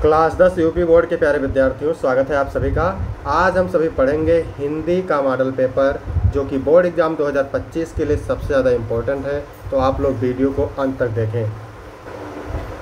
Class 10 UP board के प्यारे विद्यार्थियों, स्वागत है आप सभी का। आज हम सभी पढ़ेंगे हिंदी का मॉडल पेपर, जो कि बोर्ड एग्ज़ाम 2025 के लिए सबसे ज़्यादा इम्पोर्टेंट है। तो आप लोग वीडियो को अंत तक देखें।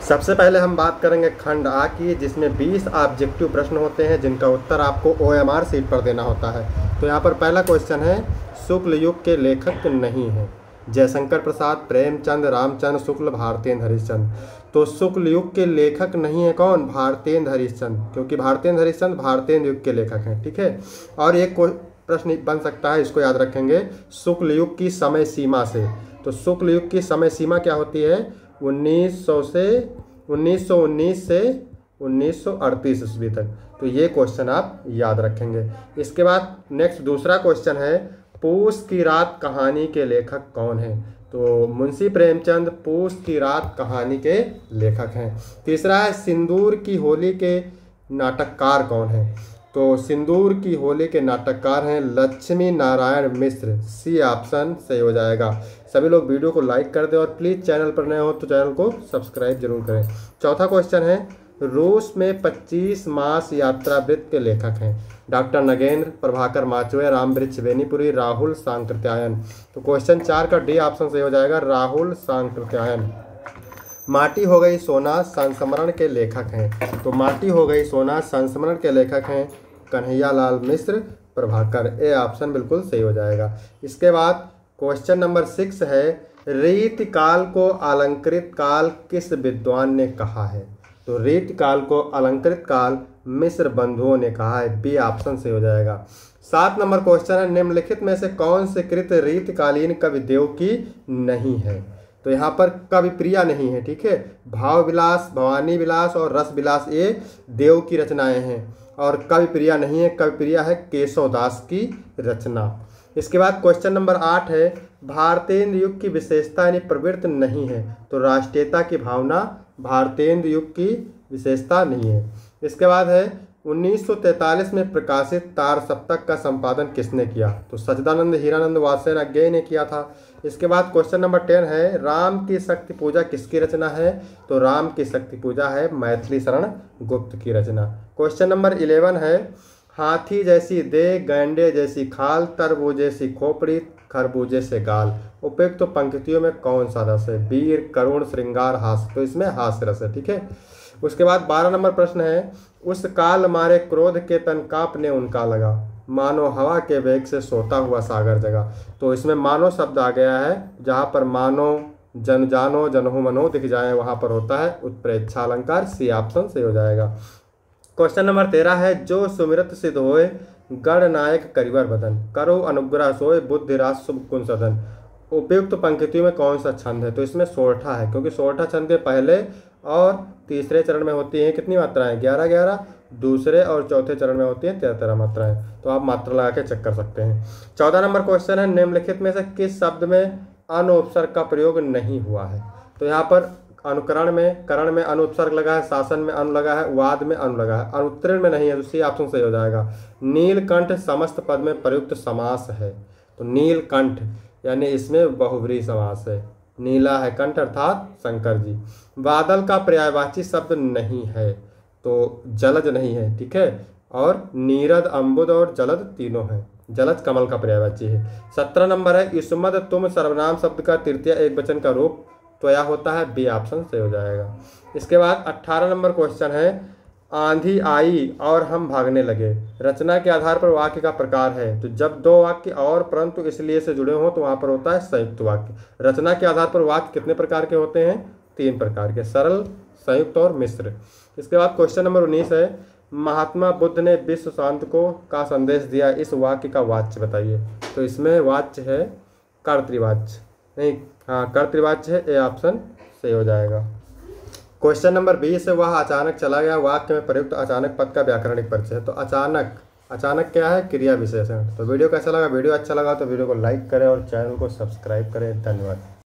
सबसे पहले हम बात करेंगे खंड आ की, जिसमें 20 ऑब्जेक्टिव प्रश्न होते हैं, जिनका उत्तर आपको OMR सीट पर देना होता है। तो यहाँ पर पहला क्वेश्चन है, शुक्ल युग के लेखक नहीं हैं। जयशंकर प्रसाद, प्रेमचंद, रामचंद्र शुक्ल, भारतेंद्र हरिश्चंद्र। तो शुक्ल युग के लेखक नहीं है कौन? भारतेंद्र हरिश्चंद्र, क्योंकि भारतेंद्र हरिश्चंद्र भारतेंद्र युग के लेखक हैं। ठीक है। और एक प्रश्न बन सकता है, इसको याद रखेंगे, शुक्ल युग की समय सीमा से। तो शुक्ल युग की समय सीमा क्या होती है? 1919 से 1938 ईस्वी तक। तो ये क्वेश्चन आप याद रखेंगे। इसके बाद नेक्स्ट दूसरा क्वेश्चन है, पूस की रात कहानी के लेखक कौन हैं? तो मुंशी प्रेमचंद पूस की रात कहानी के लेखक हैं। तीसरा है, सिंदूर की होली के नाटककार कौन हैं? तो सिंदूर की होली के नाटककार हैं लक्ष्मी नारायण मिश्र। सी ऑप्शन सही हो जाएगा। सभी लोग वीडियो को लाइक कर दें और प्लीज़ चैनल पर नए हो तो चैनल को सब्सक्राइब जरूर करें। चौथा क्वेश्चन है, रूस में 25 मास यात्रा वृत्त के लेखक हैं। डॉक्टर नगेंद्र, प्रभाकर माचवे, रामवृक्ष बेनीपुरी, राहुल सांकृत्यायन। तो क्वेश्चन 4 का डी ऑप्शन सही हो जाएगा, राहुल सांकृत्यायन। माटी हो गई सोना संस्मरण के लेखक हैं। तो माटी हो गई सोना संस्मरण के लेखक हैं कन्हैयालाल मिश्र, प्रभाकर। ए ऑप्शन बिल्कुल सही हो जाएगा। इसके बाद क्वेश्चन नंबर 6 है, रीति काल को अलंकृत काल किस विद्वान ने कहा है? तो रीति काल को अलंकृत काल मिश्र बंधुओं ने कहा है। बी ऑप्शन से हो जाएगा। 7 नंबर क्वेश्चन है, निम्नलिखित में से कौन से कृत रीतिकालीन कवि देव की नहीं है? तो यहाँ पर कवि प्रिया नहीं है। ठीक है। भाव विलास, भवानी विलास और रस विलास ये देव की रचनाएं हैं, और कवि प्रिया नहीं है। कवि प्रिया है केशव दास की रचना। इसके बाद क्वेश्चन नंबर 8 है, भारतेंद्र युग की विशेषता यानी प्रवृत्ति नहीं है। तो राष्ट्रीयता की भावना भारतेंद्र युग की विशेषता नहीं है। इसके बाद है, 1943 में प्रकाशित तार सप्तक का संपादन किसने किया? तो सच्चिदानंद हीरानंद वात्स्ययन अज्ञेय ने किया था। इसके बाद क्वेश्चन नंबर 10 है, राम की शक्ति पूजा किसकी रचना है? तो राम की शक्ति पूजा है मैथिली शरण गुप्त की रचना। क्वेश्चन नंबर 11 है, हाथी जैसी देह, गैंडे जैसी खाल, तरबूजे सी खोपड़ी, खरबूजे से गाल। उपयुक्त तो पंक्तियों में कौन सा रस है? वीर, करुण, श्रृंगार, हास्य। तो इसमें हास्य रस है। ठीक है। उसके बाद 12 नंबर प्रश्न है, उस काल मारे क्रोध के तन कांपने उनका लगा, मानो हवा के वेग से सोता हुआ सागर जगा। तो इसमें मानो शब्द आ गया है, जहाँ पर मानो, जन जानो, जनहु मनो दिख जाए वहाँ पर होता है उत्प्रेक्षा अलंकार। सी ऑप्शन से हो जाएगा। क्वेश्चन नंबर 13 है, जो सुमिरत सिद्ध होए गणनायक करिवर बदन, करो अनुग्रह सोए बुद्धिराज शुभ कुन सदन। उपयुक्त पंक्तियों में कौन सा छंद है? तो इसमें सोरठा है, क्योंकि सोरठा छंद के पहले और तीसरे चरण में होती हैं कितनी मात्राएं? 11-11। दूसरे और चौथे चरण में होती हैं 13-13 मात्राएं। तो आप मात्रा लगा के चेक कर सकते हैं। 14 नंबर क्वेश्चन है, निम्नलिखित में से किस शब्द में अनुपसर्ग का प्रयोग नहीं हुआ है? तो यहाँ पर अनुकरण में, करण में अनुपसर्ग लगा है, शासन में अनु लगा है, वाद में अनु लगा है, अनुत्तीर्ण में नहीं है। तो सी ऑप्शन सही हो जाएगा। नीलकंठ समस्त पद में प्रयुक्त समास है। तो नीलकंठ यानी इसमें बहुव्रीहि समास है। नीला है कंठ अर्थात शंकर जी। बादल का पर्यायवाची शब्द नहीं है, तो जलज नहीं है। ठीक है। और नीरद, अम्बुद और जलद तीनों हैं। जलज कमल का पर्यायवाची है। 17 नंबर है, इस्मद तुम सर्वनाम शब्द का तृतीय एक वचन का रूप त्वया होता है। बी ऑप्शन से हो जाएगा। इसके बाद 18 नंबर क्वेश्चन है, आंधी आई और हम भागने लगे, रचना के आधार पर वाक्य का प्रकार है। तो जब दो वाक्य और परंतु इसलिए से जुड़े हों तो वहाँ पर होता है संयुक्त वाक्य। रचना के आधार पर वाक्य कितने प्रकार के होते हैं? 3 प्रकार के, सरल, संयुक्त और मिश्र। इसके बाद क्वेश्चन नंबर 19 है, महात्मा बुद्ध ने विश्व शांति को का संदेश दिया, इस वाक्य का वाच्य बताइए। तो इसमें वाच्य है कर्तृवाच्य, नहीं, हाँ कर्तृवाच्य है। ए ऑप्शन सही हो जाएगा। क्वेश्चन नंबर 20 है, वह अचानक चला गया, वाक्य में प्रयुक्त अचानक पद का व्याकरणिक परिचय है। तो अचानक, अचानक क्या है? क्रिया विशेषण। तो वीडियो कैसा लगा? वीडियो अच्छा लगा तो वीडियो को लाइक करें और चैनल को सब्सक्राइब करें। धन्यवाद।